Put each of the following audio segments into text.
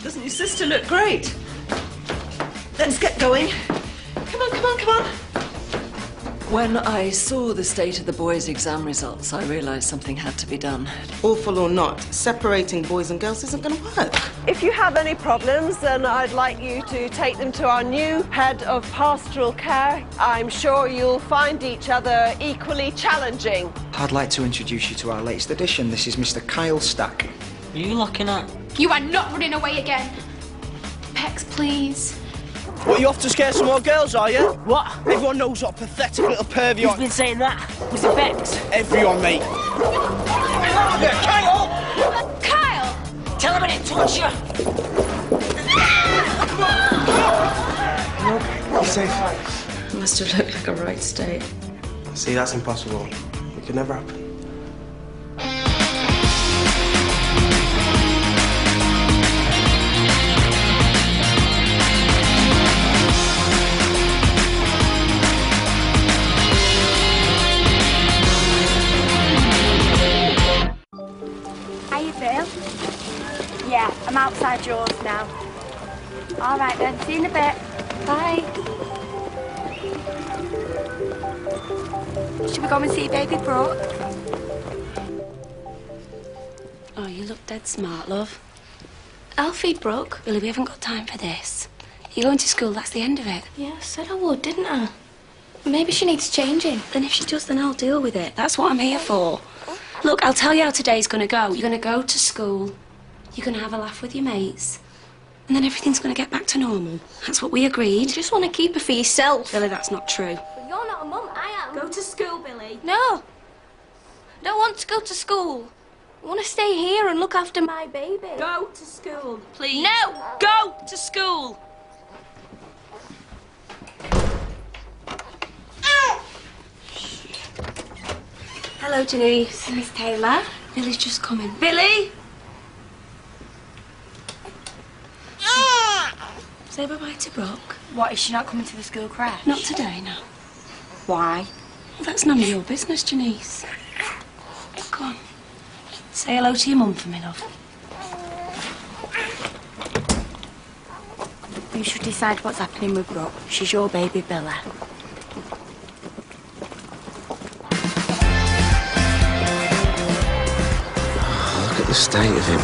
Doesn't your sister look great? Let's get going. Come on, come on, come on. When I saw the state of the boys' exam results, I realised something had to be done. Awful or not, separating boys and girls isn't going to work. If you have any problems, then I'd like you to take them to our new head of pastoral care. I'm sure you'll find each other equally challenging. I'd like to introduce you to our latest addition. This is Mr. Kyle Stack. Are you looking at? You are not running away again. Pex, please. What, you off to scare some more girls, are you? What? Everyone knows what a pathetic little perv you are. Who's been saying that? Was it Bex? Everyone, mate. Yeah, Kyle! Kyle! Tell him I didn't touch you! You're safe. It must have looked like a right state. See, that's impossible. It could never happen. Yeah, I'm outside yours now. All right then, see you in a bit. Bye. Should we go and see baby Brooke? Oh, you look dead smart, love. I'll feed Brooke. Billy, we haven't got time for this. You're going to school, that's the end of it. Yeah, I said I would, didn't I? Maybe she needs changing. Then if she does, then I'll deal with it. That's what I'm here for. Look, I'll tell you how today's going to go. You're going to go to school. You're going to have a laugh with your mates. And then everything's going to get back to normal. That's what we agreed. You just want to keep her for yourself. Billy, that's not true. But you're not a mum, I am. Go to school, Billy. No. I don't want to go to school. I want to stay here and look after my baby. Go to school, please. No! Go to school. Hello, Janeece. Miss Taylor. Billy's just coming. Billy! Say bye-bye to Brooke. What, is she not coming to the school crash? Not today, no. Why? Well, that's none of your business, Janeece. Come on. Say hello to your mum for me, love. You should decide what's happening with Brooke. She's your baby, Billy. Look at the state of him.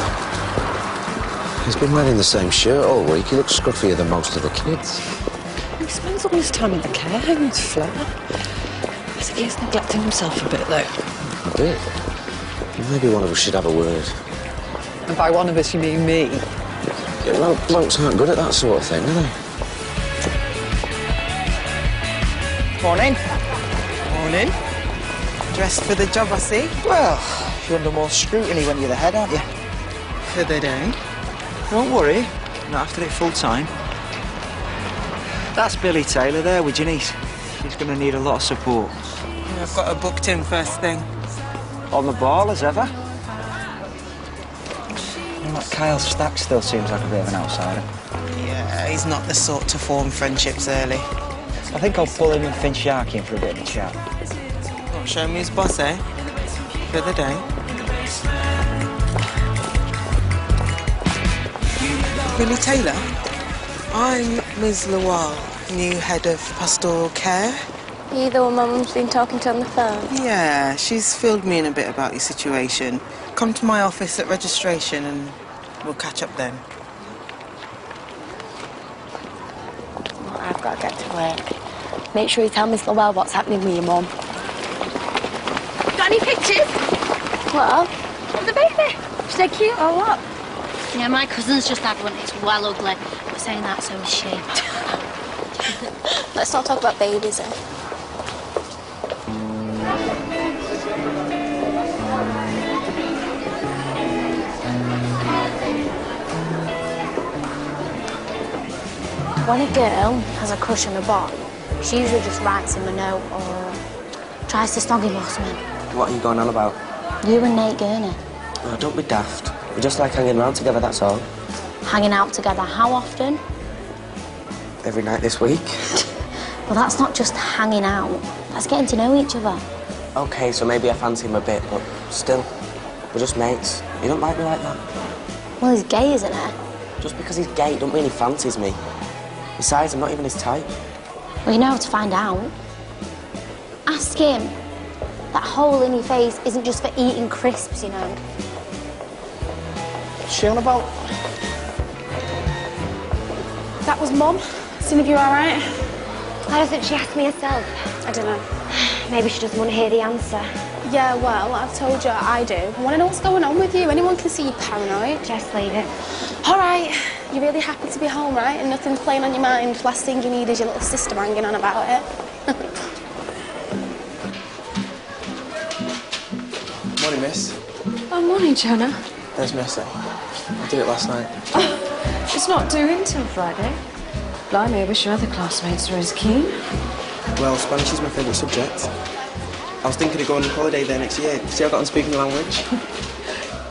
He's been wearing the same shirt all week. He looks scruffier than most of the kids. He spends all his time in the care home. It's flat. I think he's neglecting himself a bit, though. A bit? Maybe one of us should have a word. And by one of us, you mean me? Yeah, well, blokes aren't good at that sort of thing, are they? Morning. Morning. Dressed for the job, I see. Well, you're under more scrutiny when you're the head, aren't you? For the day. Don't worry, not after it full time. That's Billy Taylor there with Janeece. She's going to need a lot of support. Yeah, I've got her booked in first thing. On the ball as ever. And that Kyle Stack still seems like a bit of an outsider. Yeah, he's not the sort to form friendships early. I think I'll pull him and Finch Sharky in for a bit of a chat. Oh, show me his boss, eh? For the day. Billy Taylor, I'm Ms. Lawal, new head of pastoral care. You the one Mum's been talking to on the phone? Yeah, she's filled me in a bit about your situation. Come to my office at registration and we'll catch up then. Well, I've got to get to work. Make sure you tell Miss Lowell what's happening with your mum. Got any pictures? What? Of the baby? Is they cute or what? Yeah, my cousin's just had one. It's well ugly. But saying that, so is she. Let's not talk about babies, eh? When a girl has a crush on a boy, she usually just writes him a note or tries to snog him or something. What are you going on about? You and Nate Gurney. Oh, don't be daft. We just like hanging around together, that's all. Hanging out together how often? Every night this week. Well, that's not just hanging out. That's getting to know each other. OK, so maybe I fancy him a bit, but still, we're just mates. You don't like me like that? Well, he's gay, isn't he? Just because he's gay don't mean he fancies me. Besides, I'm not even his type. Well, you know how to find out. Ask him. That hole in your face isn't just for eating crisps, you know. What's she on about? That was Mum. Seeing if you're all right. Why doesn't she ask me herself? I don't know. Maybe she doesn't want to hear the answer. Yeah, well, I've told you I do. I want to know what's going on with you. Anyone can see you're paranoid. Just leave it. All right. You're really happy to be home, right? And nothing's playing on your mind. Last thing you need is your little sister hanging on about it. Morning, miss. Oh, morning, Jonah. There's Missy. I did it last night. It's not due until Friday. Blimey, I wish your other classmates were as keen. Well, Spanish is my favourite subject. I was thinking of going on holiday there next year. See how I got on speaking the language?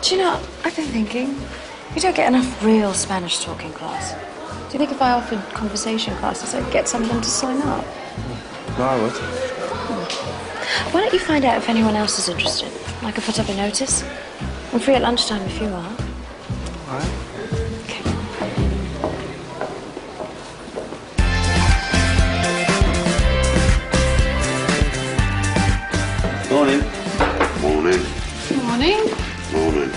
Do you know, I've been thinking, we don't get enough real Spanish talking class. Do you think if I offered conversation classes, I'd get some of them to sign up? No, I would. Why don't you find out if anyone else is interested? I could put up a notice. I'm free at lunchtime if you are. All right. Okay. Morning. Morning. Morning. Morning.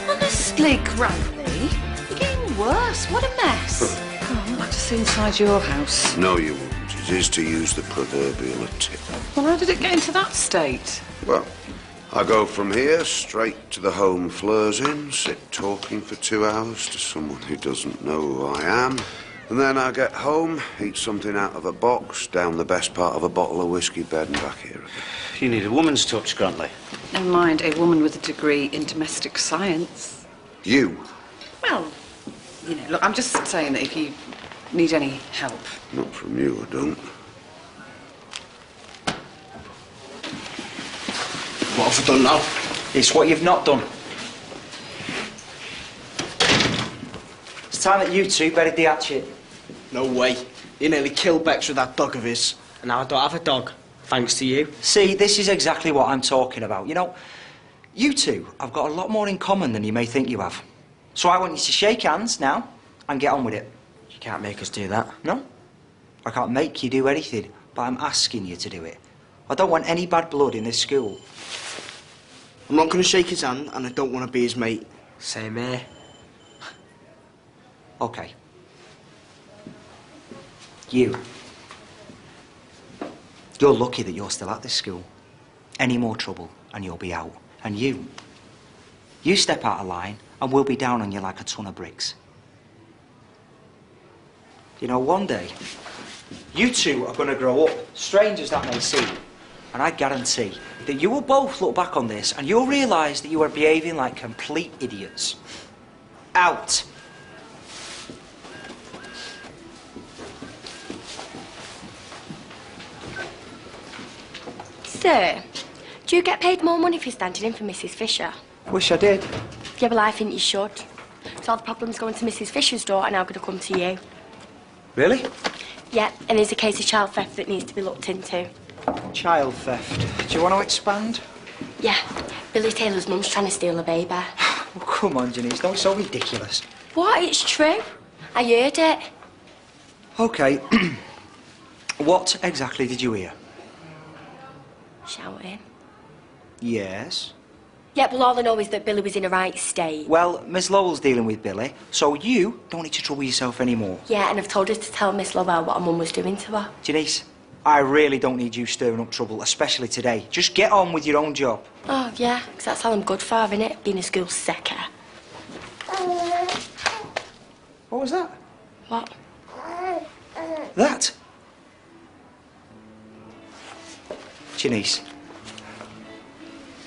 Honestly, Grumpy, you're getting worse. What a mess. Oh, I'd like to see inside your house. No, you wouldn't. It is, to use the proverbial, a tip. Well, how did it get into that state? Well, I go from here straight to the home Fleur's in, sit talking for 2 hours to someone who doesn't know who I am. And then I get home, eat something out of a box, down the best part of a bottle of whiskey, bed and back here again. You need a woman's touch, Grantley. Never mind, a woman with a degree in domestic science. You? Well, you know, look, I'm just saying that if you need any help. Not from you, I don't. What have I done now? It's what you've not done. It's time that you two buried the hatchet. No way. You nearly killed Bex with that dog of his. And now I don't have a dog, thanks to you. See, this is exactly what I'm talking about. You know, you two have got a lot more in common than you may think you have. So I want you to shake hands now and get on with it. You can't make us do that. No? I can't make you do anything, but I'm asking you to do it. I don't want any bad blood in this school. I'm not going to shake his hand, and I don't want to be his mate. Same here. Okay. You're lucky that you're still at this school. Any more trouble, and you'll be out. And you step out of line, and we'll be down on you like a ton of bricks. You know, one day, you two are going to grow up, strange as that may seem, and I guarantee that you will both look back on this and you'll realise that you are behaving like complete idiots. Out. Sir, do you get paid more money for standing in for Mrs. Fisher? Wish I did. Yeah, well, I think you should. So all the problems going to Mrs. Fisher's door are now going to come to you. Really? Yeah, and there's a case of child theft that needs to be looked into. Child theft. Do you want to expand? Yeah, Billy Taylor's mum's trying to steal a baby. Oh, come on, Janeece, don't be so ridiculous. What? It's true. I heard it. OK. What exactly did you hear? Shouting. Yes. Yeah, well, all I know is that Billy was in a right state. Well, Miss Lowell's dealing with Billy, so you don't need to trouble yourself anymore. Yeah, and I've told her to tell Miss Lowell what her mum was doing to her. Janeece, I really don't need you stirring up trouble, especially today. Just get on with your own job. Oh, yeah, because that's all I'm good for, innit? Being a school Cesca. What was that? What? That? Janeece,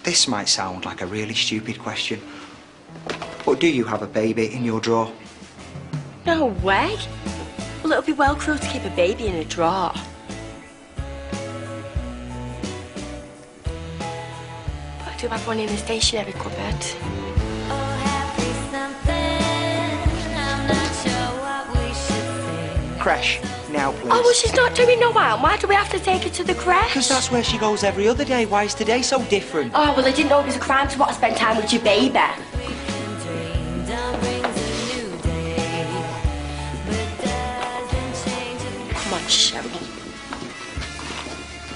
this might sound like a really stupid question, but do you have a baby in your drawer? No way. Well, it'll be well cruel to keep a baby in a drawer. But I do have one in the stationery cupboard. Crash. me out, please? Oh, well, she's not doing no harm. Why do we have to take her to the creche? Because that's where she goes every other day. Why is today so different? Oh, well, I didn't know it was a crime to want to spend time with your baby. Come on, Cheryl.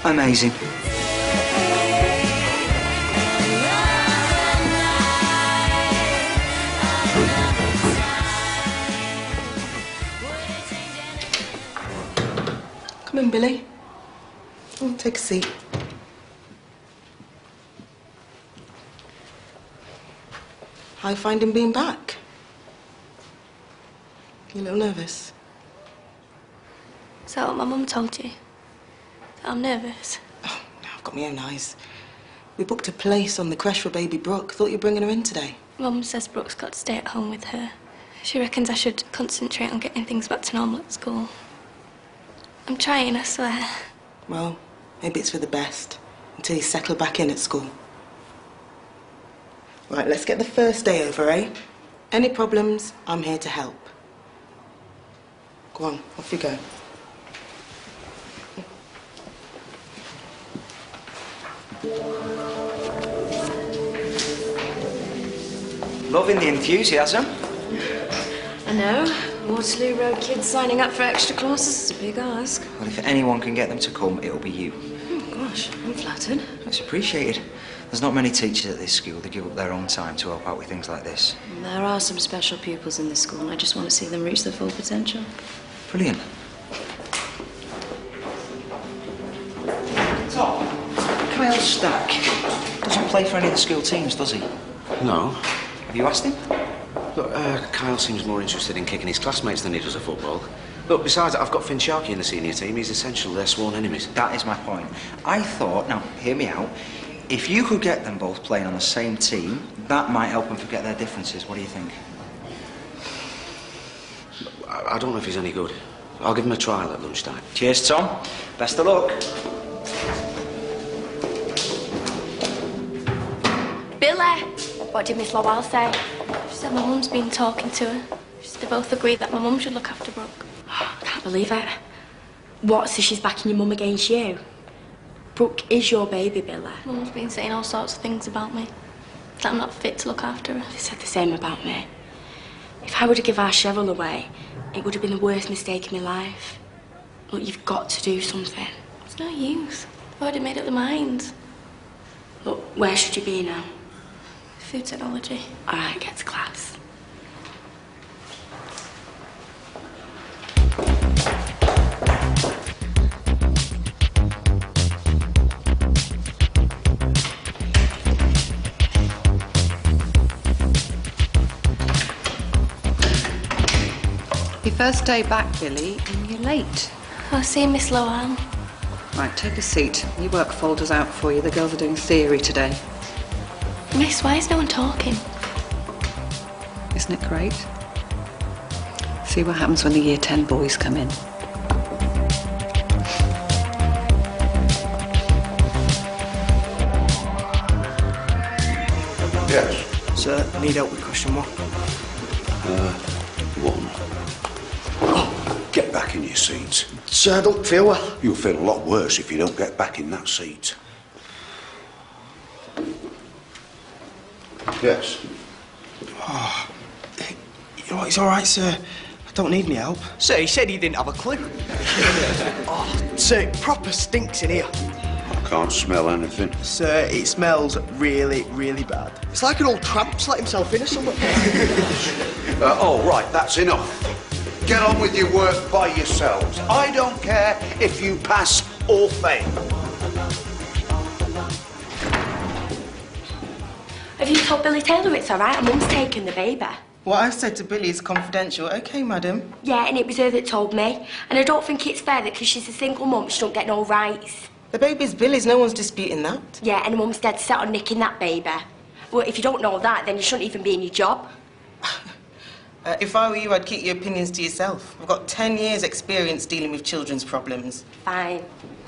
Amazing. Come in, Billy. Oh, take a seat. How you finding being back? You a little nervous? Is that what my mum told you? That I'm nervous? Oh, now I've got my own eyes. We booked a place on the creche for baby Brooke. Thought you were bringing her in today. Mum says Brooke's got to stay at home with her. She reckons I should concentrate on getting things back to normal at school. I'm trying, I swear. Well, maybe it's for the best, until you settle back in at school. Right, let's get the first day over, eh? Any problems, I'm here to help. Go on, off you go. Loving the enthusiasm. I know. Waterloo Road kids signing up for extra classes is a big ask. Well, if anyone can get them to come, it'll be you. Oh, gosh, I'm flattered. It's appreciated. There's not many teachers at this school that give up their own time to help out with things like this. There are some special pupils in this school, and I just want to see them reach their full potential. Brilliant. Tom, Kyle Stack doesn't play for any of the school teams, does he? No. Have you asked him? Look, Kyle seems more interested in kicking his classmates than he does at football. Look, besides, I've got Finn Sharkey in the senior team. He's essentially their sworn enemies. That is my point. I thought, now, hear me out, if you could get them both playing on the same team, that might help them forget their differences. What do you think? I don't know if he's any good. I'll give him a trial at lunchtime. Cheers, Tom. Best of luck. Billy! What did Miss Lowell say? She said my mum's been talking to her. They both agreed that my mum should look after Brooke. I can't believe it. What, so she's backing your mum against you? Brooke is your baby, Billy. Mum's been saying all sorts of things about me. That I'm not fit to look after her. They said the same about me. If I were to give our Cheryl away, it would have been the worst mistake in my life. Look, you've got to do something. It's no use. I've already made up the mind. Look, where should you be now? Food technology. All right, get to class. Your first day back, Billy, and you're late. I'll see Miss Lowell. Right, take a seat. Your work folder's out for you. The girls are doing theory today. Miss, why is no one talking? Isn't it great? See what happens when the Year 10 boys come in. Yes. Sir, I need help with question 1. One. Oh, get back in your seat. Sir, I don't feel well. You'll feel a lot worse if you don't get back in that seat. Yes. Oh, you know what, it's all right, sir. I don't need any help. Sir, he said he didn't have a clue. Oh, sir, it proper stinks in here. I can't smell anything. Sir, it smells really, really bad. It's like an old tramp's let himself in or something. Oh, right, that's enough. Get on with your work by yourselves. I don't care if you pass or fail. Have you told Billy Taylor it's all right? Her mum's taken the baby. What I've said to Billy is confidential. OK, madam? Yeah, and it was her that told me. And I don't think it's fair that because she's a single mum, she don't get no rights. The baby's Billy's. No one's disputing that. Yeah, and her mum's dead set on nicking that baby. Well, if you don't know that, then you shouldn't even be in your job. If I were you, I'd keep your opinions to yourself. I've got 10 years' experience dealing with children's problems. Fine.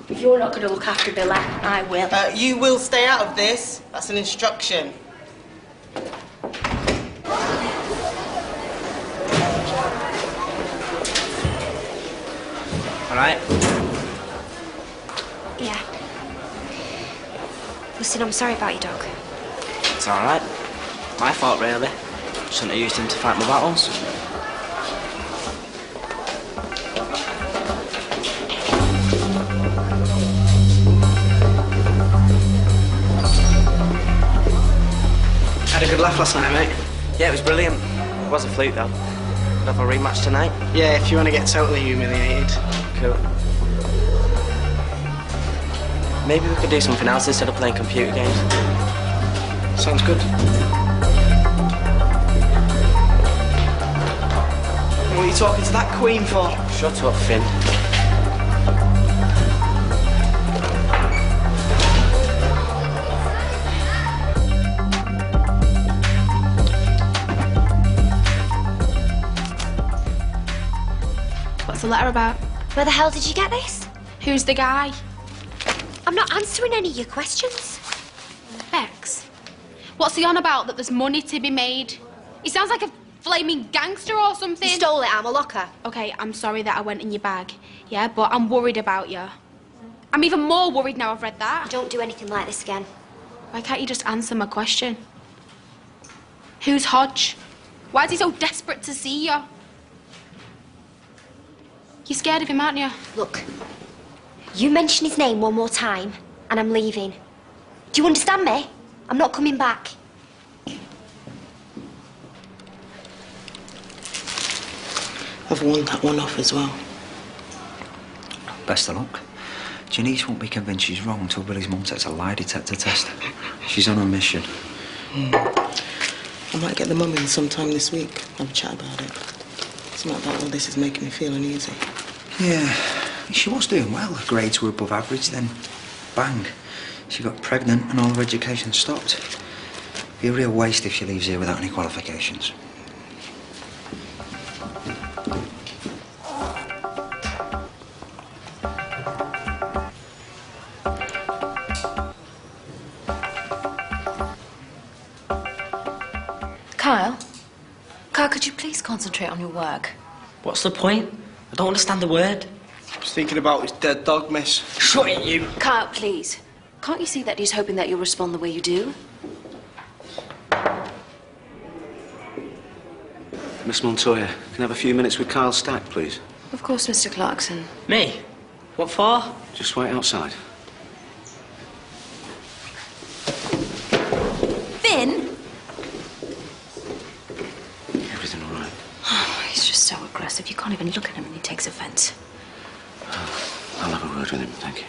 If you're not going to look after Billy, I will. You will stay out of this. That's an instruction. right? Yeah. Listen, I'm sorry about your dog. It's all right. My fault, really. Shouldn't have used him to fight my battles. Had a good laugh last night, mate. Yeah, it was brilliant. It was a fluke, though. Have a rematch tonight? Yeah, if you want to get totally humiliated. Cool. Maybe we could do something else instead of playing computer games. Sounds good. What are you talking to that queen for? Shut up, Finn. What's the letter about? Where the hell did you get this? Who's the guy? I'm not answering any of your questions. Bex, what's he on about that there's money to be made? He sounds like a flaming gangster or something. You stole it out of my locker. Okay, I'm sorry that I went in your bag, yeah, but I'm worried about you. I'm even more worried now I've read that. Don't do anything like this again. Why can't you just answer my question? Who's Hodge? Why is he so desperate to see you? You're scared of him, aren't you? Look, you mention his name one more time, and I'm leaving. Do you understand me? I'm not coming back. I've won that one off as well. Best of luck. Janeece won't be convinced she's wrong until Billy's mum takes a lie detector test. She's on a mission. I might get the mum in sometime this week. Have a chat about it. Something about all this is making me feel uneasy. Yeah, she was doing well. Her grades were above average, then bang. She got pregnant and all her education stopped. Be a real waste if she leaves here without any qualifications. Kyle? Kyle, could you please concentrate on your work? What's the point? I don't understand the word. I was thinking about his dead dog, miss. Shut it, you! Kyle, please. Can't you see that he's hoping that you'll respond the way you do? Miss Montoya, can I have a few minutes with Kyle Stack, please? Of course, Mr. Clarkson. Me? What for? Just wait outside. Finn? Everything all right? He's just so aggressive. You can't even look at him and he takes offense. I'll have a word with him, thank you.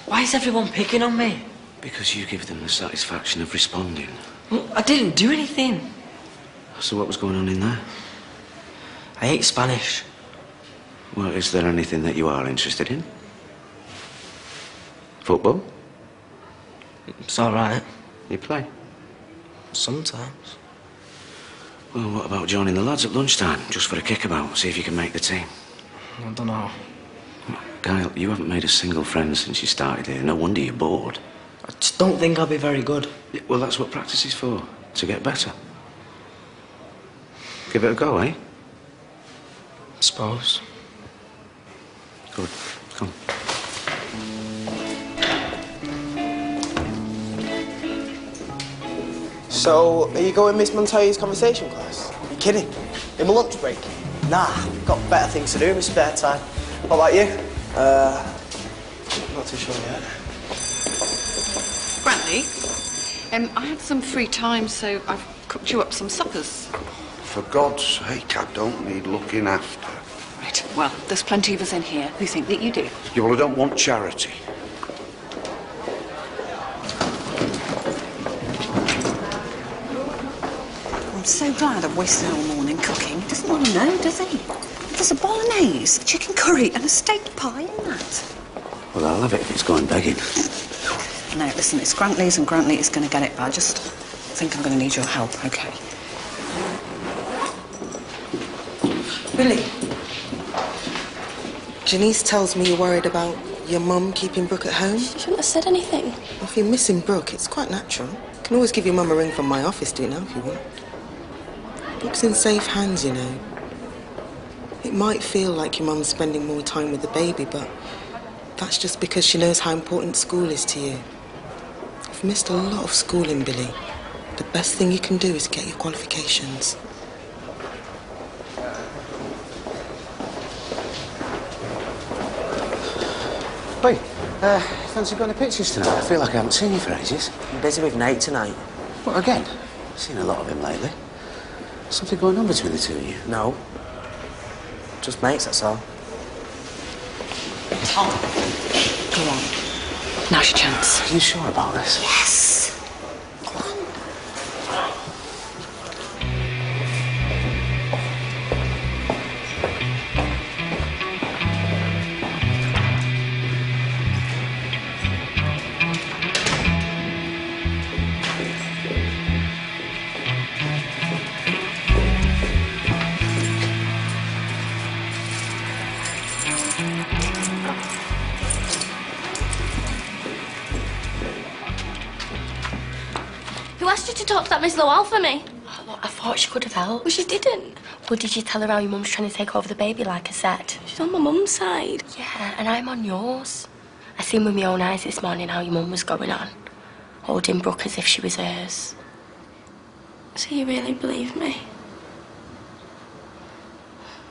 Why is everyone picking on me? Because you give them the satisfaction of responding. Well, I didn't do anything. So what was going on in there? I hate Spanish. Well, is there anything that you are interested in? Football? It's all right. You play? Sometimes. Well, what about joining the lads at lunchtime, just for a kickabout, see if you can make the team? I don't know. Kyle, you haven't made a single friend since you started here. No wonder you're bored. I just don't think I'll be very good. Yeah, well, that's what practice is for, to get better. Give it a go, eh? I suppose. Good. Come. So, are you going Miss Montoya's conversation class? Are you kidding? In my lunch break? Nah, got better things to do in my spare time. What about you? Not too sure yet. Brantley, I had some free time, so I've cooked you up some suppers. For God's sake, I don't need looking after. Right, well, there's plenty of us in here who think that you do. Yeah, well, I don't want charity. I'm so glad I've wasted all morning cooking. He doesn't want to know, does he? There's a bolognese, a chicken curry and a steak pie in that. Well, I'll have it if it's going begging. No, listen, it's Grantley's and Grantley is going to get it, but I just think I'm going to need your help, OK? Billy, Janeece tells me you're worried about your mum keeping Brooke at home. You shouldn't have said anything. If you're missing Brooke, it's quite natural. You can always give your mum a ring from my office, do you know, if you want. Brooke's in safe hands, you know. It might feel like your mum's spending more time with the baby, but that's just because she knows how important school is to you. You've missed a lot of schooling, Billy. The best thing you can do is get your qualifications. Wait, fancy going to pictures tonight? I feel like I haven't seen you for ages. I'm busy with Nate tonight. What, again? I've seen a lot of him lately. Something going on between the two of you? No. Just mates, that's all. Tom, go on. Now's your chance. Are you sure about this? Yes. Who asked you to talk to that Miss Lowell for me? Oh, look, I thought she could have helped. Well, she didn't. Well, did you tell her how your mum's trying to take over the baby, like I said? She's on my mum's side. Yeah, and I'm on yours. I seen with my own eyes this morning how your mum was going on, holding Brooke as if she was hers. So you really believe me?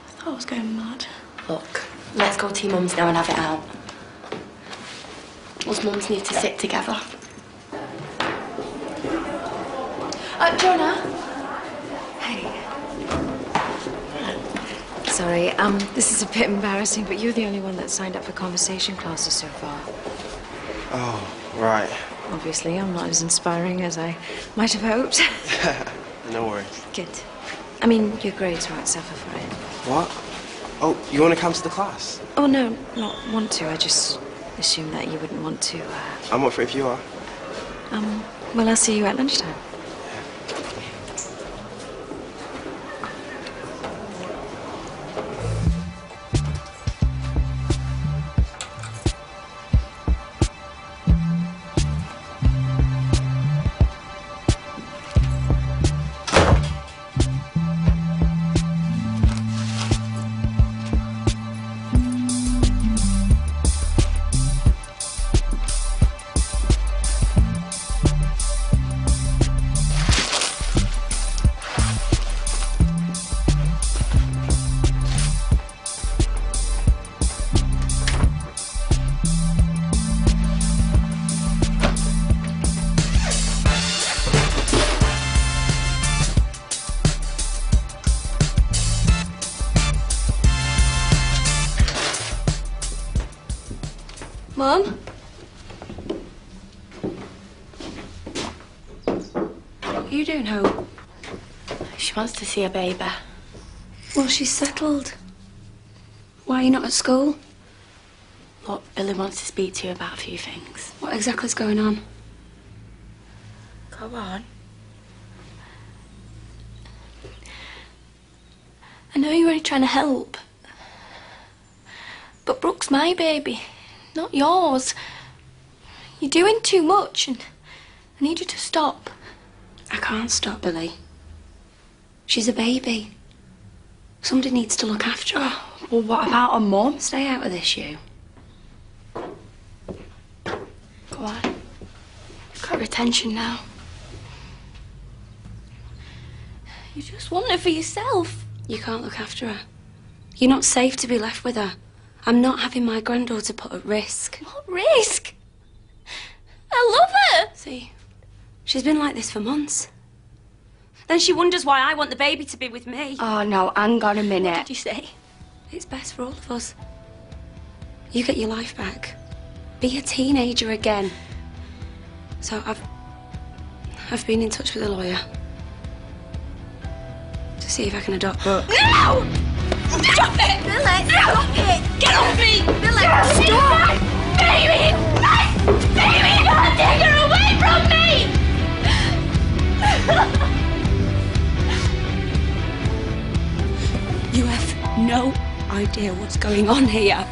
I thought I was going mad. Look, let's go to your mum's now and have it out. Us mums need to sit together. Jonah. Hey. Sorry, this is a bit embarrassing, but you're the only one that signed up for conversation classes so far. Oh, right. Obviously, I'm not as inspiring as I might have hoped. No worries. Good. I mean, your grades won't suffer for it. What? Oh, you want to come to the class? Oh, no, not want to. I just assumed that you wouldn't want to, I'm up for it if you are. Well, I'll see you at lunchtime. Mum? What are you doing, Hope? She wants to see her baby. Well, she's settled. Why are you not at school? Look, Billy wants to speak to you about a few things. What exactly is going on? Go on. I know you're only trying to help. But Brooke's my baby, not yours. You're doing too much and I need you to stop. I can't stop, Billy. She's a baby. Somebody needs to look after her. Well, what about her mum? Stay out of this, you. Go on. You've got her attention now. You just want her for yourself. You can't look after her. You're not safe to be left with her. I'm not having my granddaughter put at risk. What risk? I love her. See, she's been like this for months. Then she wonders why I want the baby to be with me. Oh, no, hang on a minute. What did you say? It's best for all of us. You get your life back. Be a teenager again. So I've been in touch with a lawyer to see if I can adopt Brooke. No! Stop it! Billy! Stop it! Get off me! Billy! Stop! Baby! Baby! Don't take her away from me! You have no idea what's going on here.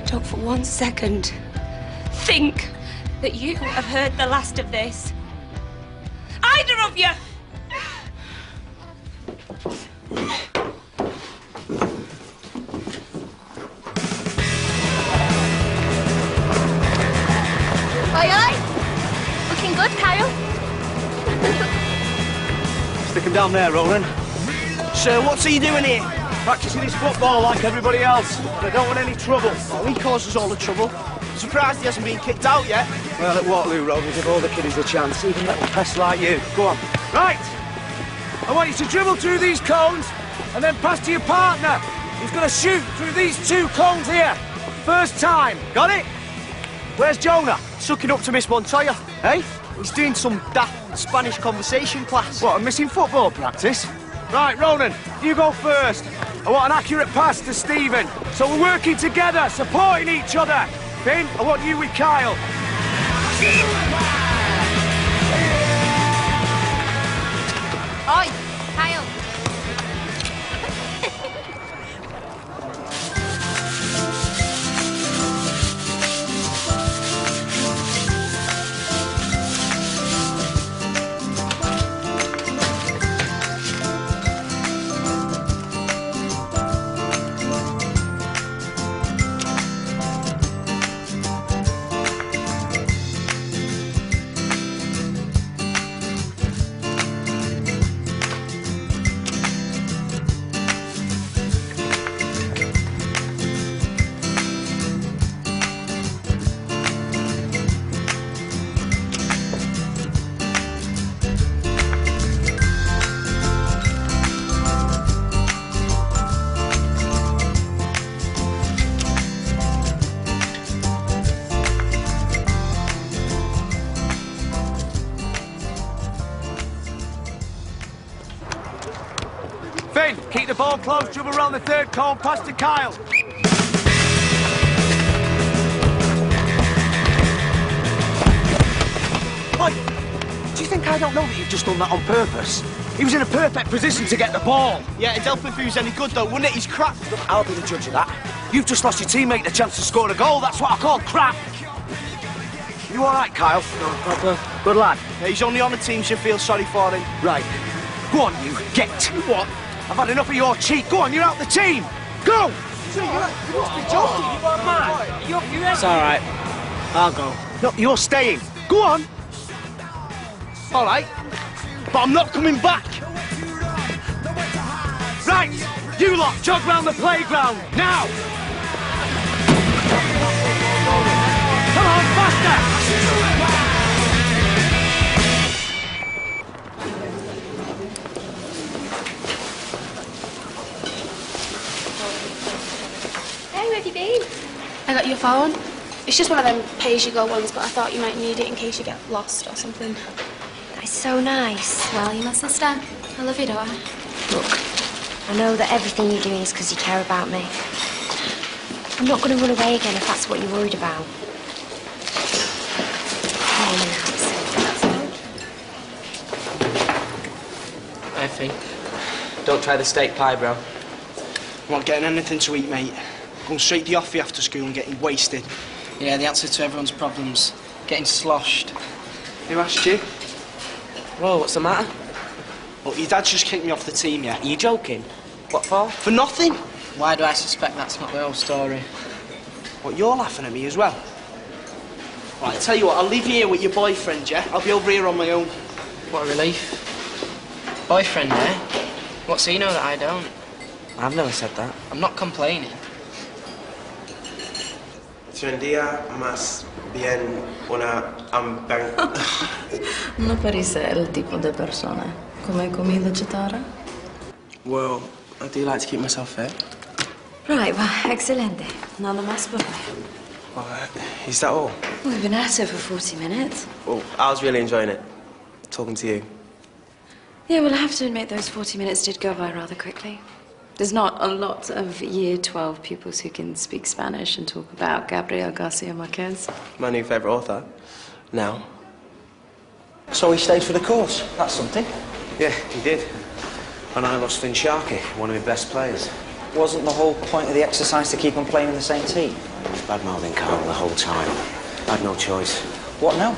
Don't for 1 second think that you have heard the last of this. Either of you! Oi, oi! Looking good, Kyle. Stick him down there, Roland. Sir, what's he doing here? Practicing his football like everybody else. I don't want any trouble. Oh, he causes all the trouble. Surprised he hasn't been kicked out yet. Well, at Waterloo Road, we give all the kiddies a chance, even little pests like you. Go on. Right! I want you to dribble through these cones and then pass to your partner. He's going to shoot through these 2 cones here. First time. Got it? Where's Jonah? Sucking up to Miss Montoya. Hey? He's doing some daft Spanish conversation class. What, a missing football practice? Right, Ronan, you go first. I want an accurate pass to Stephen. So we're working together, supporting each other. Finn, I want you with Kyle. Oi, Kyle. Finn, keep the ball close, dribble around the 3rd cone, pass to Kyle. Oi, do you think I don't know that you've just done that on purpose? He was in a perfect position to get the ball. Yeah, it'd help if he was any good, though, wouldn't it? He's crap. Look, I'll be the judge of that. You've just lost your teammate the chance to score a goal. That's what I call crap. You all right, Kyle? No problem. Good lad. Yeah, he's only on the team, so feel sorry for him. Right. Go on, you. Get. What? I've had enough of your cheek. Go on, you're out the team. Go! You must be joking. You are mad. It's all right. I'll go. No, you're staying. Go on. All right. But I'm not coming back. Right. You lot, jog round the playground. Now. Come on, faster. Hey, where have you been? I got your phone. It's just one of them pay-as-you-go ones, but I thought you might need it in case you get lost or something. That is so nice. Well, you're my sister. I love you, don't I? Look, I know that everything you're doing is because you care about me. I'm not going to run away again if that's what you're worried about. I think. Don't try the steak pie, bro. I'm not getting anything to eat, mate. Going straight to the offie after school and getting wasted. Yeah, the answer to everyone's problems. Getting sloshed. Who asked you? Whoa, what's the matter? Look, your dad just kicked me off the team, yeah? Are you joking? What for? For nothing. Why do I suspect that's not the whole story? What, you're laughing at me as well? Right, I tell you what, I'll leave you here with your boyfriend, yeah? I'll be over here on my own. What a relief. Boyfriend, eh? What's he know that I don't? I've never said that. I'm not complaining. Tendría más bien una No parece el tipo de persona. Come comida chatarra? Well, I do like to keep myself fit. Right, well, excelente. Nada más por mí. Is that all? We've been at it for 40 minutes. Well, I was really enjoying it, talking to you. Yeah, well, I have to admit those 40 minutes did go by rather quickly. There's not a lot of Year 12 pupils who can speak Spanish and talk about Gabriel Garcia Marquez. My new favourite author. Now. So he stayed for the course. That's something. Yeah, he did. And I lost Finn Sharkey, one of my best players. Wasn't the whole point of the exercise to keep him playing in the same team? I was bad-mouthing Kyle the whole time. I had no choice. What now?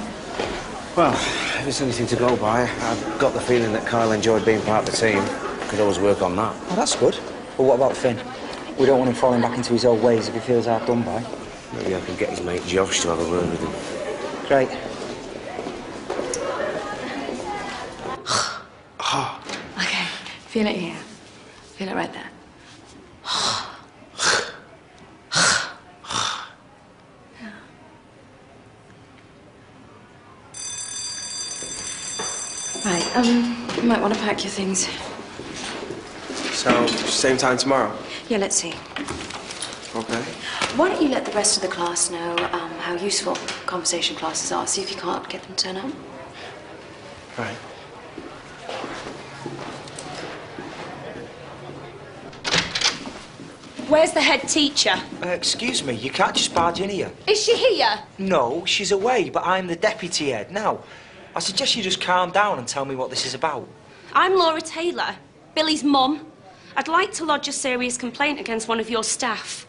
Well, if there's anything to go by, I've got the feeling that Kyle enjoyed being part of the team. Could always work on that. Oh, that's good. But what about Finn? We don't want him falling back into his old ways if he feels hard done by. Maybe I could get his mate Josh to have a word with him. Great. Okay, feel it here. Feel it right there. Right, you might want to pack your things. So, same time tomorrow? Yeah, let's see. Okay. Why don't you let the rest of the class know how useful conversation classes are, see if you can't get them to turn up. Right. Where's the head teacher? Excuse me, you can't just barge in here. Is she here? No, she's away, but I'm the deputy head. Now, I suggest you just calm down and tell me what this is about. I'm Laura Taylor, Billy's mum. I'd like to lodge a serious complaint against one of your staff.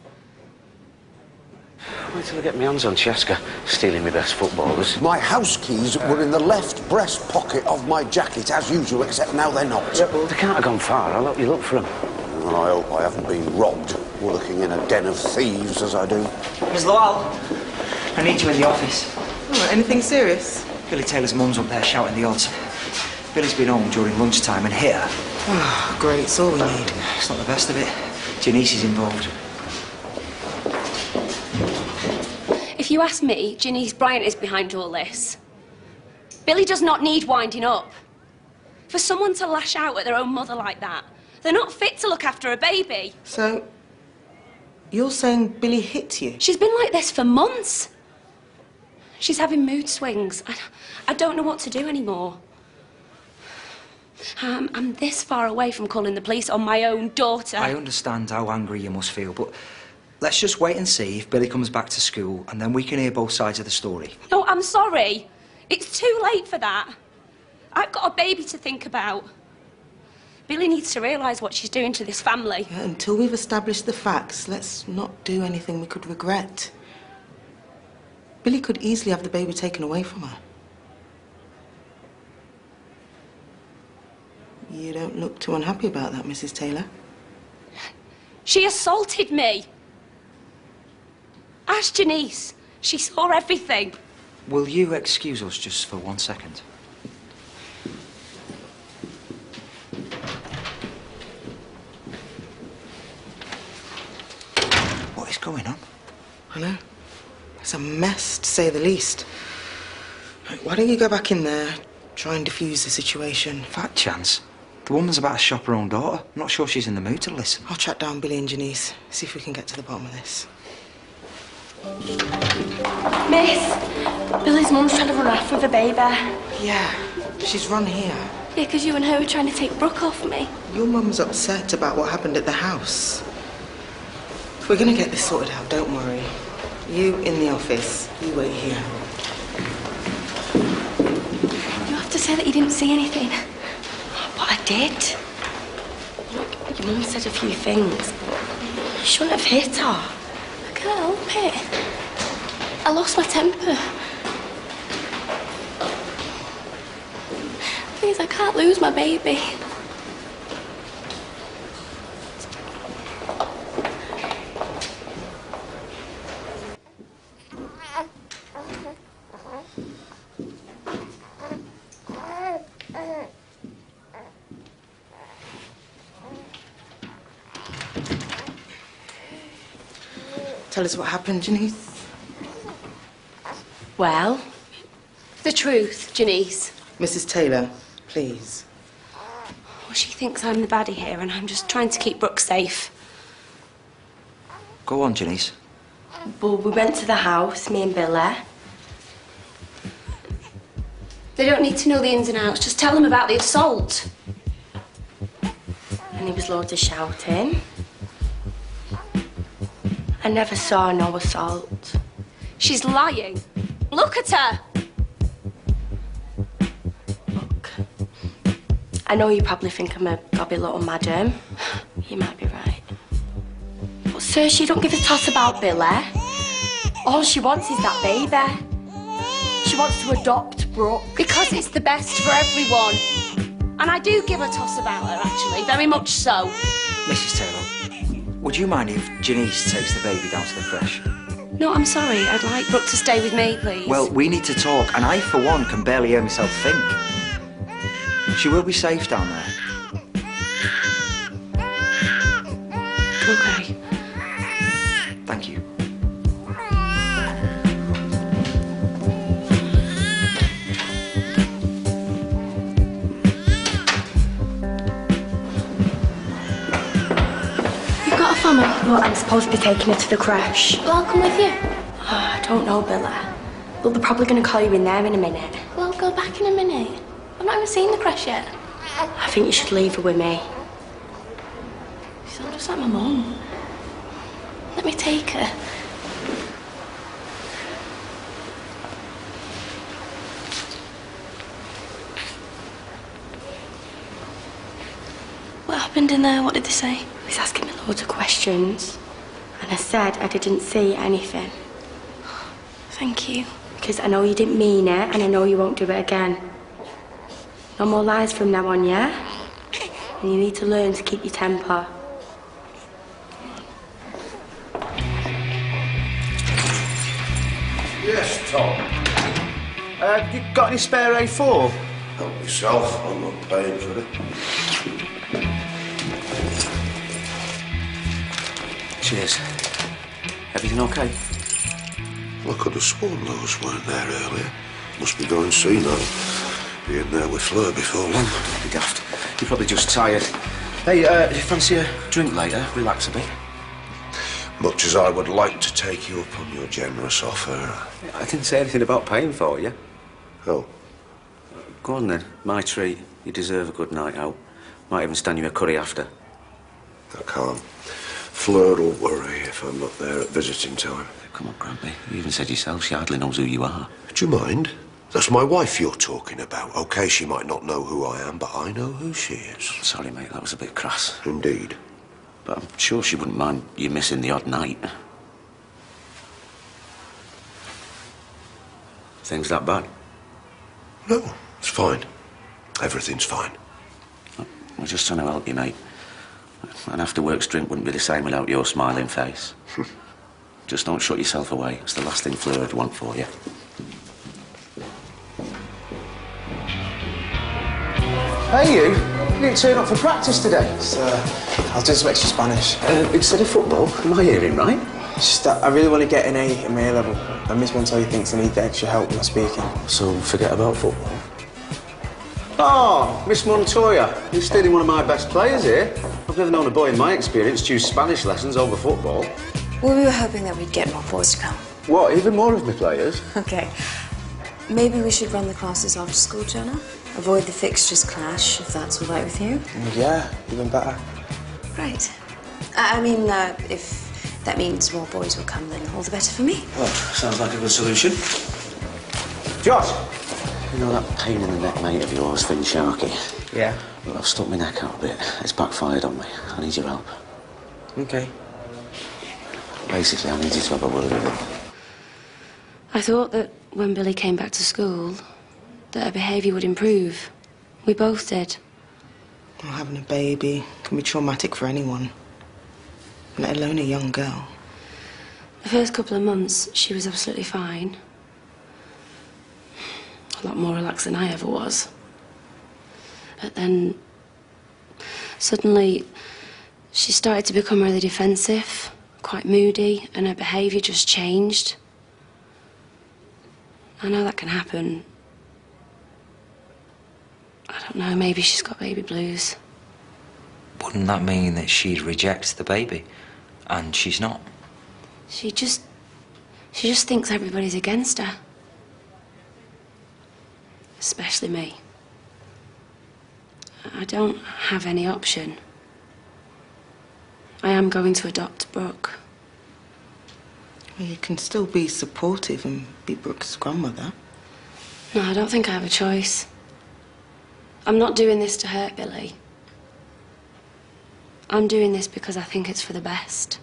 Wait till I get my hands on Cesca, stealing my best footballers. My house keys were in the left breast pocket of my jacket, as usual, except now they're not. Yeah, well, they can't have gone far. I'll help you look for them. Well, I hope I haven't been robbed, working in a den of thieves as I do. Ms. Lowell, I need you in the office. Oh, anything serious? Billy Taylor's mum's up there shouting the odds. Billy's been home during lunchtime and here. Oh, great, it's all we need. It's not the best of it. Janeece is involved. If you ask me, Janeece Bryant is behind all this. Billy does not need winding up. For someone to lash out at their own mother like that, they're not fit to look after a baby. So, you're saying Billy hit you? She's been like this for months. She's having mood swings. I don't know what to do anymore. I'm this far away from calling the police on my own daughter. I understand how angry you must feel, but let's just wait and see if Billy comes back to school, and then we can hear both sides of the story. No, I'm sorry. It's too late for that. I've got a baby to think about. Billy needs to realise what she's doing to this family. Yeah, until we've established the facts, let's not do anything we could regret. Billy could easily have the baby taken away from her. You don't look too unhappy about that, Mrs. Taylor. She assaulted me. Ask Janeece. She saw everything. Will you excuse us just for 1 second? What is going on? I know. It's a mess, to say the least. Why don't you go back in there, try and defuse the situation? Fat chance. The woman's about to shop her own daughter. I'm not sure she's in the mood to listen. I'll track down Billy and Janeece, see if we can get to the bottom of this. Miss, Billy's mum's trying to run off with a baby. Yeah, she's run here. Yeah, because you and her were trying to take Brooke off me. Your mum's upset about what happened at the house. We're going to get this sorted out, don't worry. You in the office, you wait here. You have to say that you didn't see anything. But I did. Look, your mum said a few things, but you shouldn't have hit her. I can't help it. I lost my temper. Please, I can't lose my baby. Tell us what happened, Janeece. Well, the truth, Janeece. Mrs. Taylor, please. Well, she thinks I'm the baddie here, and I'm just trying to keep Brooke safe. Go on, Janeece. Well, we went to the house, me and Billy. They don't need to know the ins and outs. Just tell them about the assault. And there was loads of shouting. I never saw no assault. She's lying. Look at her. Look, I know you probably think I'm a gobby little madam. You might be right. But sir, she don't give a toss about Billy. All she wants is that baby. She wants to adopt Brooke. Because it's the best for everyone. And I do give a toss about her, actually, very much so. Mrs. Taylor, would you mind if Janeece takes the baby down to the creche? No, I'm sorry. I'd like Brooke to stay with me, please. Well, we need to talk, and I, for one, can barely hear myself think. She will be safe down there. Okay. Thank you. You've got a family? Well, I'm supposed to be taking her to the crash. Well, I'll come with you. I don't know, Billy. But they're probably going to call you in there in a minute. Well, I'll go back in a minute. I've not even seen the crash yet. I think you should leave her with me. You sound just like my mum. Let me take her. What happened in there? What did they say? He was asking me loads of questions. And I said I didn't see anything. Thank you. Because I know you didn't mean it, and I know you won't do it again. No more lies from now on, yeah? And you need to learn to keep your temper. Yes, Tom. You got any spare A4? Help yourself. I'm not paying for it. Cheers. Everything okay? I could have sworn those weren't there earlier. Must be going see now. Be in there with Fleur before long. Don't be daft. You're probably just tired. Hey, do you fancy a drink later? Relax a bit. Much as I would like to take you up on your generous offer. I didn't say anything about paying for you. Oh. Go on then. My treat. You deserve a good night out. Might even stand you a curry after. I can't. Fleur will worry if I'm not there at visiting time. Come on, Grumpy. You even said yourself she hardly knows who you are. Do you mind? That's my wife you're talking about. OK, she might not know who I am, but I know who she is. Sorry, mate, that was a bit crass. Indeed. But I'm sure she wouldn't mind you missing the odd night. Things that bad? No, it's fine. Everything's fine. We're just trying to help you, mate. An after-works drink wouldn't be the same without your smiling face. Just don't shut yourself away. It's the last thing Fleur would want for you. Hey, you didn't turn up for practice today. I was doing some extra Spanish. Instead of football, am I hearing right? Just that I really want to get an A in my A-level. And Miss Montoya thinks I need the extra help with my speaking. So forget about football? Oh, Miss Montoya. You're stealing one of my best players here. I've never known a boy in my experience choose Spanish lessons over football. Well, we were hoping that we'd get more boys to come. What, even more of my players? Okay. Maybe we should run the classes after school, Jonah? Avoid the fixtures clash, if that's all right with you. Yeah, even better. Right. I mean, if that means more boys will come, then all the better for me. Well, sounds like a good solution. Josh! You know that pain in the neck, mate, of yours, Finn Sharkey? Yeah? Well, I've stuck my neck out a bit. It's backfired on me. I need your help. Okay. Basically, I need you to have a word with him. I thought that when Billy came back to school, that her behaviour would improve. We both did. Well, having a baby can be traumatic for anyone, let alone a young girl. The first couple of months, she was absolutely fine. A lot more relaxed than I ever was. But then, suddenly, she started to become really defensive, quite moody, and her behaviour just changed. I know that can happen. I don't know, maybe she's got baby blues. Wouldn't that mean that she'd reject the baby? And she's not? She just thinks everybody's against her. Especially me. I don't have any option. I am going to adopt Brooke. Well, you can still be supportive and be Brooke's grandmother. No, I don't think I have a choice. I'm not doing this to hurt Billy. I'm doing this because I think it's for the best.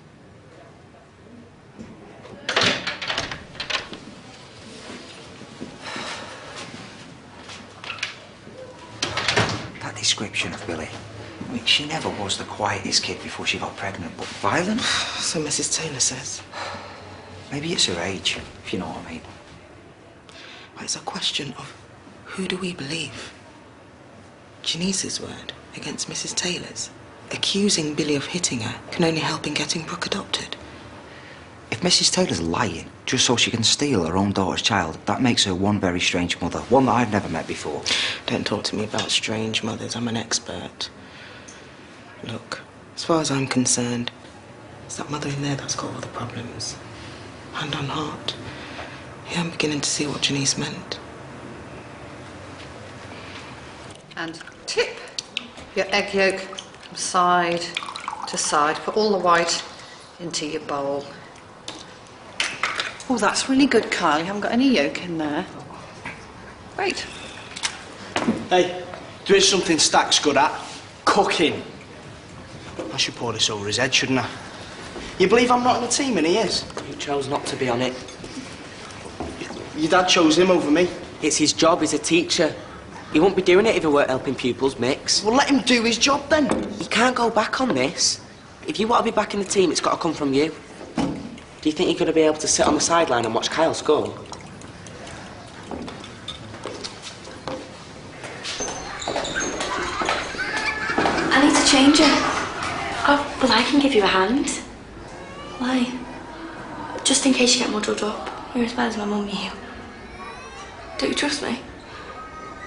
That description of Billy. I mean, she never was the quietest kid before she got pregnant, but violent? So Mrs. Taylor says. Maybe it's her age, if you know what I mean. Well, it's a question of who do we believe? Janeece's word against Mrs. Taylor's. Accusing Billy of hitting her can only help in getting Brooke adopted. If Mrs. Taylor's lying just so she can steal her own daughter's child, that makes her one very strange mother, one that I've never met before. Don't talk to me about strange mothers. I'm an expert. Look, as far as I'm concerned, it's that mother in there that's got all the problems. Hand on heart. Yeah, I'm beginning to see what Janeece meant. And tip your egg yolk from side to side. Put all the white into your bowl. Oh, that's really good, Kyle. You haven't got any yolk in there. Great. Hey, there is something Stack's good at. Cooking. I should pour this over his head, shouldn't I? You believe I'm not on the team and he is? You chose not to be on it. Your dad chose him over me. It's his job, he's a teacher. He wouldn't be doing it if he weren't helping pupils mix. Well, let him do his job then. He can't go back on this. If you want to be back in the team, it's got to come from you. Do you think you're going to be able to sit on the sideline and watch Kyle score? I need to change her. Oh, well, I can give you a hand. Why? Just in case you get muddled up. You're as bad as my mum and you. Don't you trust me?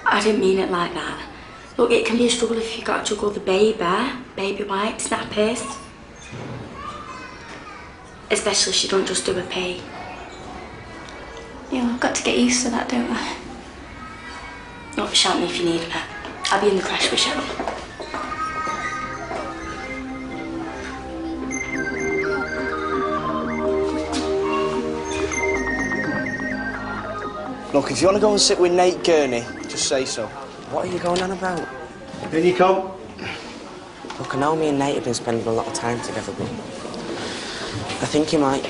I didn't mean it like that. Look, it can be a struggle if you've got to juggle the baby wipes, nappies. Especially if you don't just do a pee. Yeah, I've got to get used to that, don't I? Not shout me if you need me. I'll be in the crash with Cheryl. Look, if you want to go and sit with Nate Gurney, just say so. What are you going on about? In you come. Look, I know me and Nate have been spending a lot of time together, but I think he might,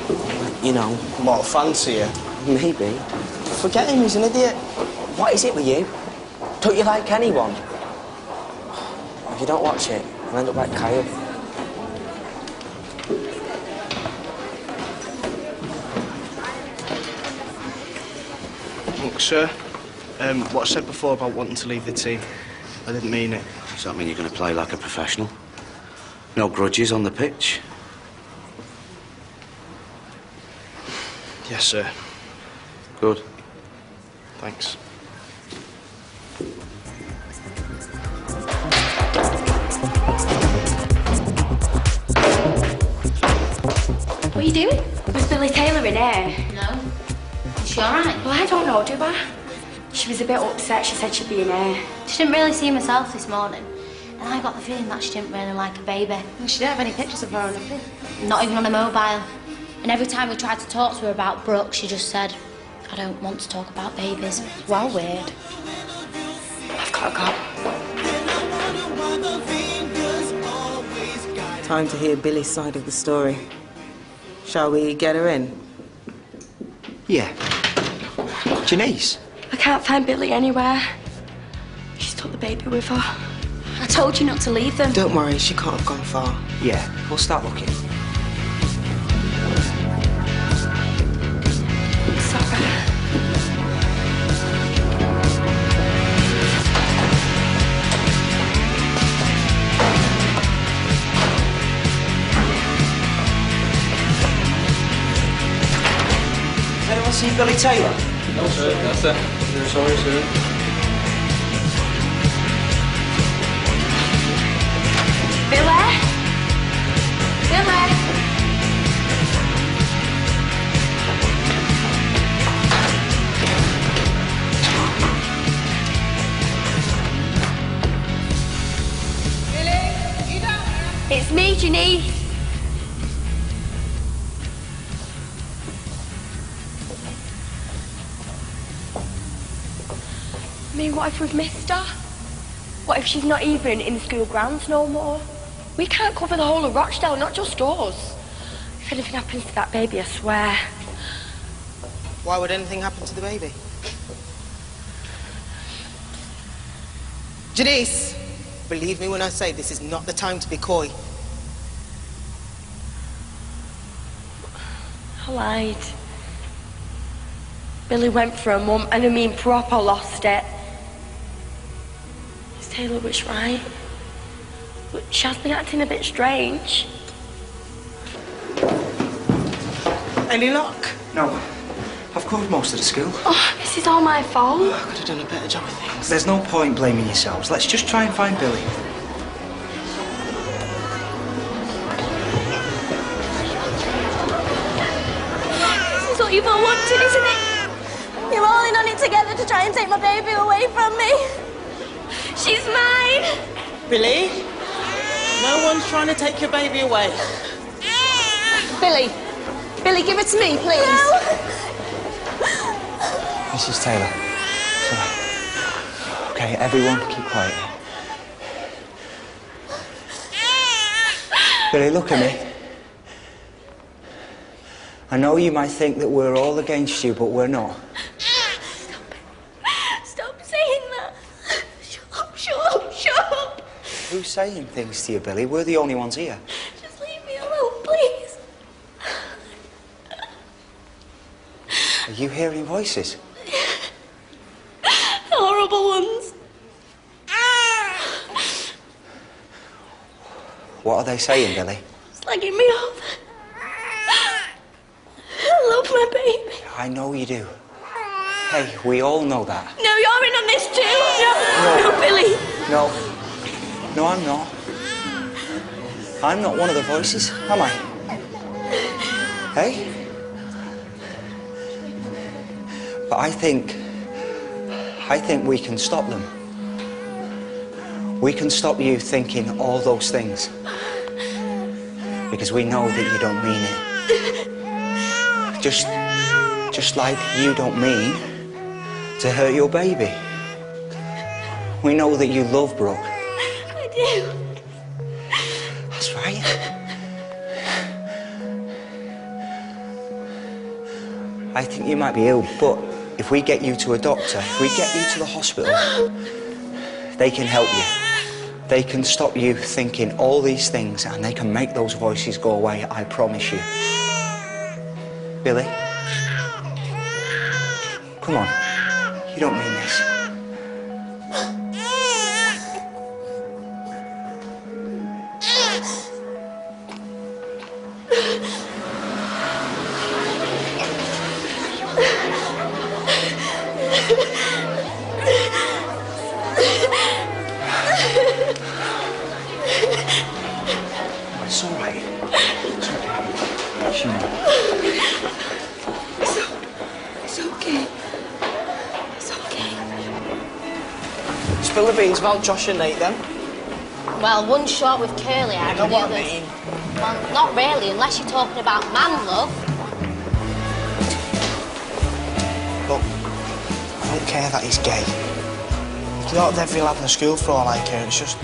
you know... What, fancy you? Maybe. Forget him, he's an idiot. What is it with you? Don't you like anyone? If you don't watch it, you'll end up like Kyle. Look, sir, what I said before about wanting to leave the team, I didn't mean it. Does that mean you're going to play like a professional? No grudges on the pitch? Yes, sir. Good. Thanks. What are you doing? Was Billy Taylor in here? No. Is she all right? Well, I don't know, do I? She was a bit upset. She said she'd be in here. She didn't really see herself this morning. And I got the feeling that she didn't really like a baby. Well, she didn't have any pictures of her or nothing. Not even on a mobile. And every time we tried to talk to her about Brooke, she just said, I don't want to talk about babies. Well, weird. I've got to go. Time to hear Billy's side of the story. Shall we get her in? Yeah. Janeece? I can't find Billy anywhere. She's took the baby with her. I told you not to leave them. Don't worry, she can't have gone far. Yeah, we'll start looking. Sorry. Has anyone seen Billy Taylor? No, sir. That's it. We're sorry, sir. Billy? Billy? It's me, Janeece. I mean, what if we've missed her? What if she's not even in the school grounds no more? We can't cover the whole of Rochdale, not just us. If anything happens to that baby, I swear. Why would anything happen to the baby? Janeece! Believe me when I say this is not the time to be coy. I lied. Billy went for a mum, and I mean proper lost it. Miss Taylor was right. But she has been acting a bit strange. Any luck? No. I've covered most of the school. Oh, this is all my fault. I could have done a better job of things. There's no point blaming yourselves. Let's just try and find Billy. This is what you've all wanted, isn't it? You're all in on it together to try and take my baby away from me. She's mine. Billy? No one's trying to take your baby away. Billy! Billy, give it to me, please. No. Mrs. Taylor. Sorry. Okay, everyone, keep quiet. Billy, look at me. I know you might think that we're all against you, but we're not. Stop saying that. Shut up, shut up, shut up. Who's saying things to you, Billy? We're the only ones here. Just leave me alone, please. Are you hearing voices? The horrible ones. What are they saying, Billy? Slagging me off. I love my baby. I know you do. Hey, we all know that. No, you're in on this too. No, Billy. No. No, I'm not. I'm not one of the voices, am I? Hey? But I think we can stop them. We can stop you thinking all those things. Because we know that you don't mean it. Just like you don't mean to hurt your baby. We know that you love Brooke. I do. That's right. I think you might be ill, but if we get you to a doctor, if we get you to the hospital, they can help you. They can stop you thinking all these things and they can make those voices go away, I promise you. Billy? Come on. You don't mean this. It's all right. It's okay. She knows. It's okay. It's okay. Spill the beans about Josh and Nate, then. Well, one's short with curly hair. You know and the what I other's- mean? Well, not really, unless you're talking about man love. Look, I don't care that he's gay. He could have every lad in the school for all I care. It's just...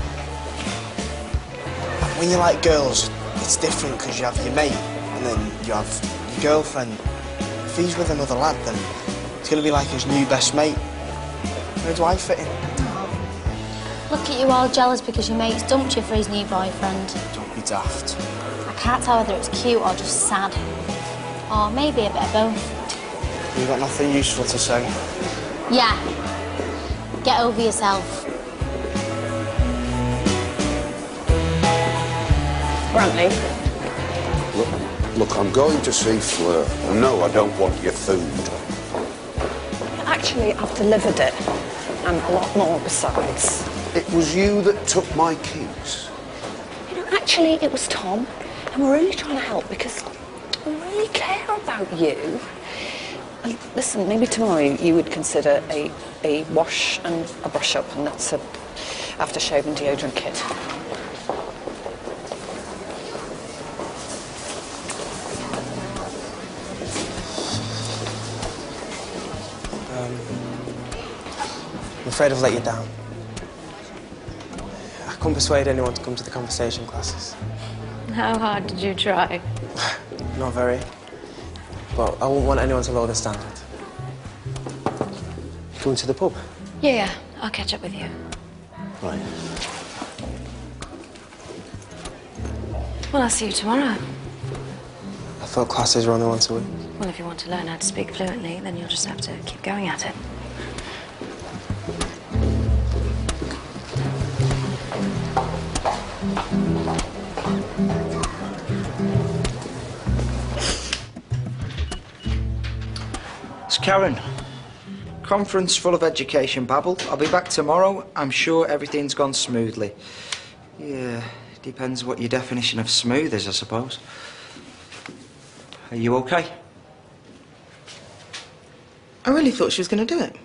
When you like girls, it's different because you have your mate and then you have your girlfriend. If he's with another lad, then it's going to be like his new best mate. Where do I fit in? Look at you all jealous because your mate's dumped you for his new boyfriend. Don't be daft. I can't tell whether it's cute or just sad. Or maybe a bit of both. You've got nothing useful to say. Yeah. Get over yourself. Brantley. Look, I'm going to see Fleur. And no, I don't want your food. Actually, I've delivered it. And a lot more besides. It was you that took my keys. You know, actually, it was Tom. And we're really trying to help because we really care about you. And listen, maybe tomorrow you would consider a wash and a brush up, and that's a aftershave and deodorant kit. I'm afraid I've let you down. I couldn't persuade anyone to come to the conversation classes. How hard did you try? Not very. But I wouldn't want anyone to lower the standard. Going to the pub? Yeah, I'll catch up with you. Right. Well, I'll see you tomorrow. I thought classes were only once a week. Well, if you want to learn how to speak fluently, then you'll just have to keep going at it. It's Karen. Conference full of education babble. I'll be back tomorrow. I'm sure everything's gone smoothly. Yeah, depends what your definition of smooth is, I suppose. Are you okay? I really thought she was going to do it.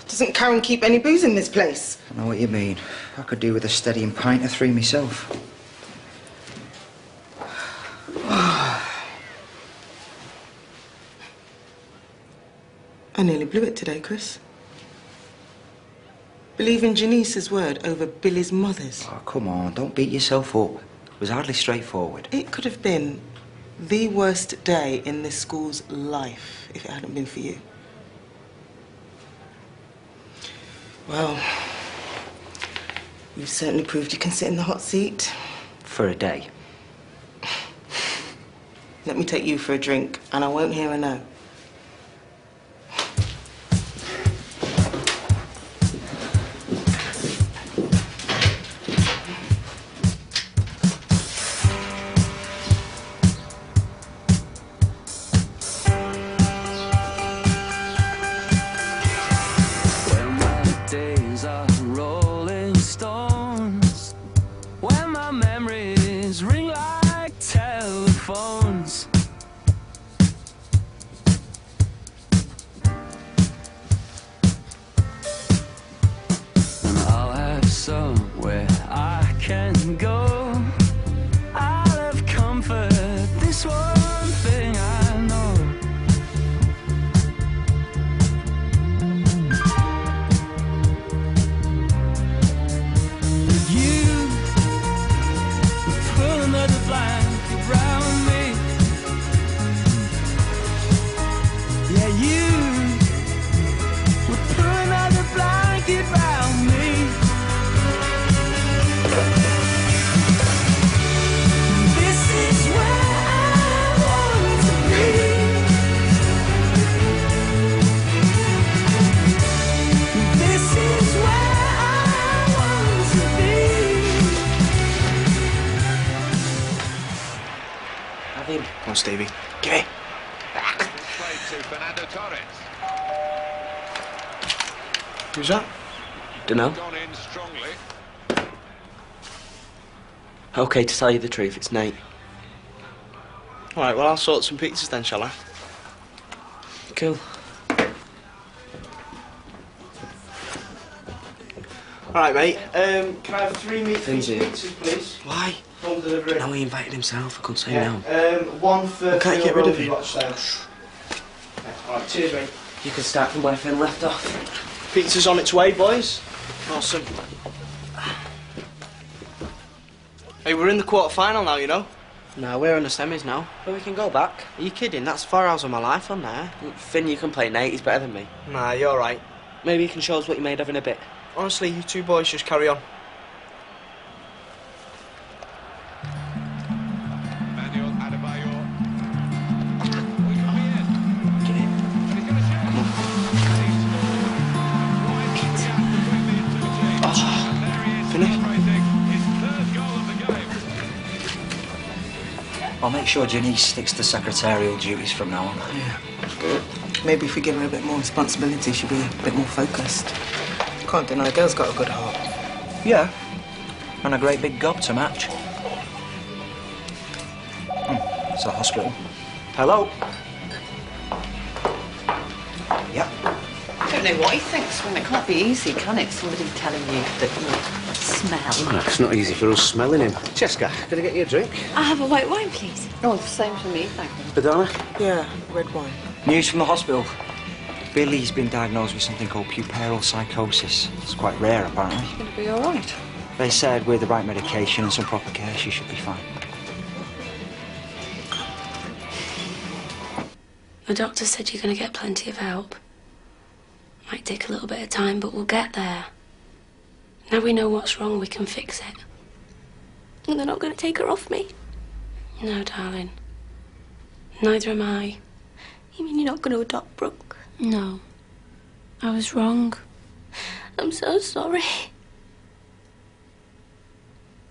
Doesn't Karen keep any booze in this place? I know what you mean. I could do with a steadying pint or three myself. I nearly blew it today, Chris. Believing Janeece's word over Billy's mother's. Oh, come on, don't beat yourself up. It was hardly straightforward. It could have been the worst day in this school's life if it hadn't been for you. Well, you've certainly proved you can sit in the hot seat. For a day. Let me take you for a drink, and I won't hear a no. Stevie. Give it. Who's that? Dunno. Okay, to tell you the truth, it's Nate. All right, well, I'll sort some pizzas then, shall I? Cool. All right, mate. Can I have 3 meat Finzy. pizzas, please? Why? Home delivery. No, he invited himself. I couldn't say Yeah. no. One for... Well, can't you get rid of Rosie him? Watch there. All right, cheers, mate. You can start from where Finn left off. Pizza's on its way, boys. Awesome. Hey, we're in the quarter-final now, you know. No, we're in the semis now. Well, we can go back. Are you kidding? That's 4 hours of my life on there. Finn, you can play Nate. He's better than me. Nah, you're all right. Maybe you can show us what you're made of in a bit. Honestly, you two boys just carry on. I'll make sure Janeece sticks to secretarial duties from now on. Yeah, good. Maybe if we give her a bit more responsibility, she'll be a bit more focused. Can't deny, the girl's got a good heart. Yeah, and a great big gob to match. It's a hospital. Hello? Yep. I don't know what he thinks, when it can't be easy, can it? Somebody telling you that you smell. Well, it's not easy for us smelling him. Cesca, can I get you a drink? I'll have a white wine, please. Oh, same for me, thank you. Badana? Yeah, red wine. News from the hospital. Billy's been diagnosed with something called puerperal psychosis. It's quite rare, apparently. She's going to be all right. They said with the right medication and some proper care, she should be fine. The doctor said you're going to get plenty of help. Might take a little bit of time, but we'll get there. Now we know what's wrong, we can fix it. And they're not going to take her off me? No, darling. Neither am I. You mean you're not going to adopt Brooke? No. I was wrong. I'm so sorry.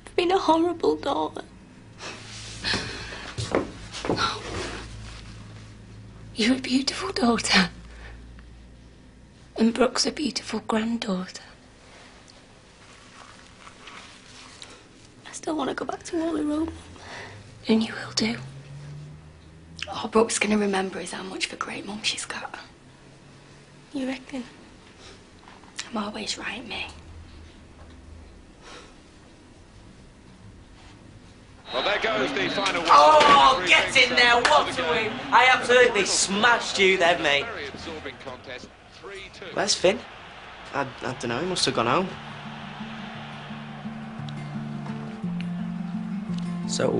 I've been a horrible daughter. No. You're a beautiful daughter. And Brooke's a beautiful granddaughter. I still want to go back to Waterloo Road. And you will do. All Brooke's going to remember is how much of a great mum she's got. You reckon? I'm always right, me. Well, there goes the final one. Oh, get in there, what a win! I absolutely smashed you then, mate. Where's Finn? I don't know, he must have gone home. So?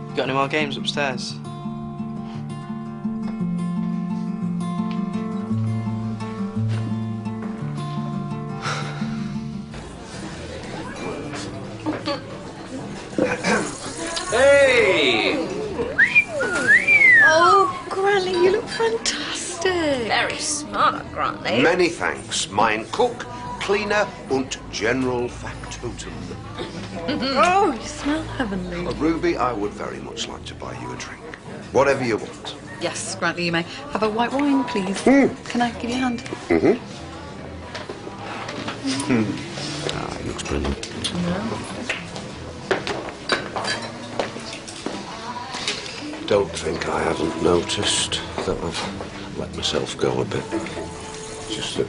You got any more games upstairs? Hey! Oh, Granny, you look fantastic. Very smart, Granny. Many thanks, mein Cook, cleaner und general factotum. Oh, you smell heavenly. Ruby, I would very much like to buy you a drink. Whatever you want. Yes, Granny, you may. Have a white wine, please. Can I give you a hand? Ah, it looks brilliant. Don't think I haven't noticed that I've let myself go a bit. Just that,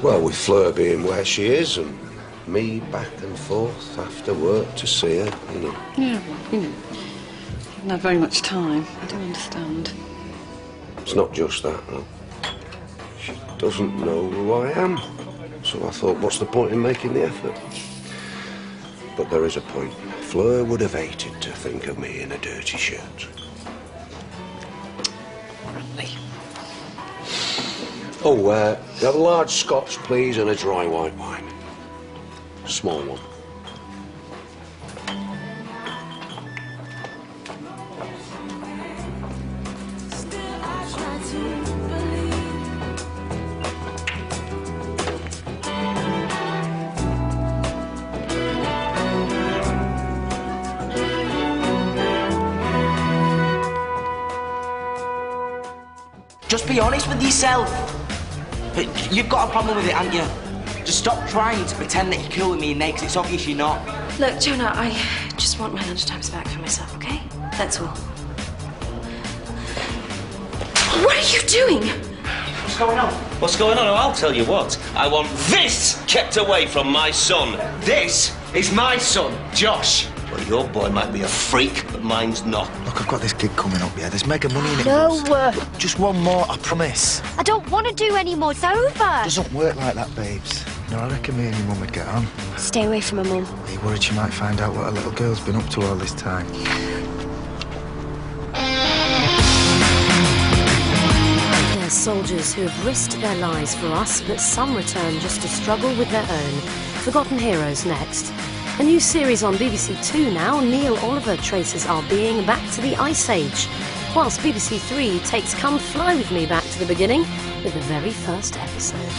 well, with Fleur being where she is and me back and forth after work to see her, you know. Yeah, well, you haven't had very much time. I do understand. It's not just that, though. She doesn't know who I am. So I thought, what's the point in making the effort? But there is a point. Fleur would have hated to think of me in a dirty shirt. Oh, have a large Scotch, please, and a dry white wine. Small one. Just be honest with yourself. You've got a problem with it, haven't you? Just stop trying to pretend that you're cool with me, Nate, because it's obvious you're not. Look, Jonah, I just want my lunchtimes back for myself, okay? That's all. What are you doing? What's going on? What's going on? Oh, I'll tell you what. I want this kept away from my son. This is my son, Josh. Well, your boy might be a freak, but mine's not. Look, I've got this gig coming up, yeah? There's mega money in it. No. Just one more, I promise. I don't want to do any more. It's over. It doesn't work like that, babes. You know, I reckon me and your mum would get on. Stay away from her, Mum. Are you worried she might find out what a little girl's been up to all this time? They're soldiers who have risked their lives for us, but some return just to struggle with their own. Forgotten Heroes next. A new series on BBC Two now, Neil Oliver traces our being back to the Ice Age, whilst BBC Three takes Come Fly With Me back to the beginning with the very first episode.